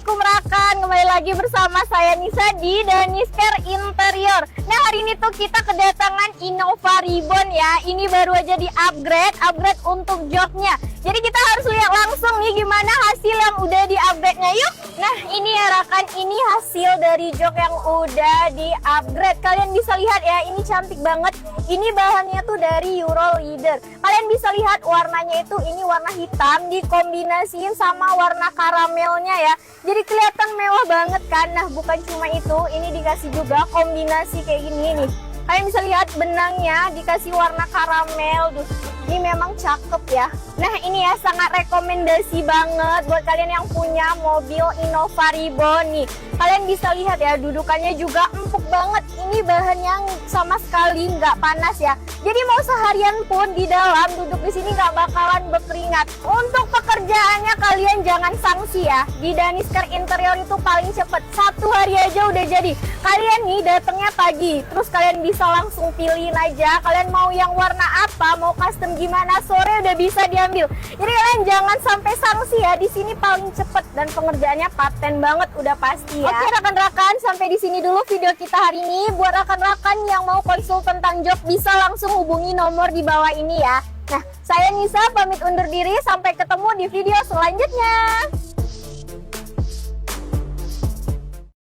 Assalamualaikum rekan, kembali lagi bersama saya Nisa di Danisker Interior. Nah hari ini tuh kita kedatangan Innova Ribbon ya. Ini baru aja di upgrade untuk joknya. Jadi kita harus lihat langsung nih gimana hasil yang udah di upgrade-nya yuk. Nah ini ya rekan, ini hasil dari jok yang udah di upgrade. Kalian bisa lihat ya, ini cantik banget. Ini bahannya tuh dari Euro Leather. Kalian bisa lihat warnanya itu, ini warna hitam dikombinasiin sama warna karamelnya ya. Jadi kelihatan mewah banget kan. Nah bukan cuma itu, ini dikasih juga kombinasi kayak gini nih. Kalian bisa lihat benangnya dikasih warna karamel. Duh, ini memang cakep ya. Nah ini ya sangat rekomendasi banget buat kalian yang punya mobil Innova Ribbon nih. Kalian bisa lihat ya, dudukannya juga empuk banget. Ini bahan yang sama sekali nggak panas ya. Jadi mau seharian pun di dalam duduk di sini nggak bakalan berkeringat. Untuk pekerjaannya kalian jangan sanksi ya. Di Danisker Interior itu paling cepet 1 hari aja udah jadi. Kalian nih datangnya pagi, terus kalian bisa langsung pilihin aja. Kalian mau yang warna apa, mau custom gimana, sore udah bisa diambil. Jadi kalian jangan sampai sanksi ya. Di sini paling cepet dan pengerjaannya paten banget udah pasti ya. Oke rekan-rekan, sampai di sini dulu video kita hari ini. Buat rekan-rekan yang mau konsul tentang jok bisa langsung hubungi nomor di bawah ini ya. Nah, saya Nisa pamit undur diri, sampai ketemu di video selanjutnya.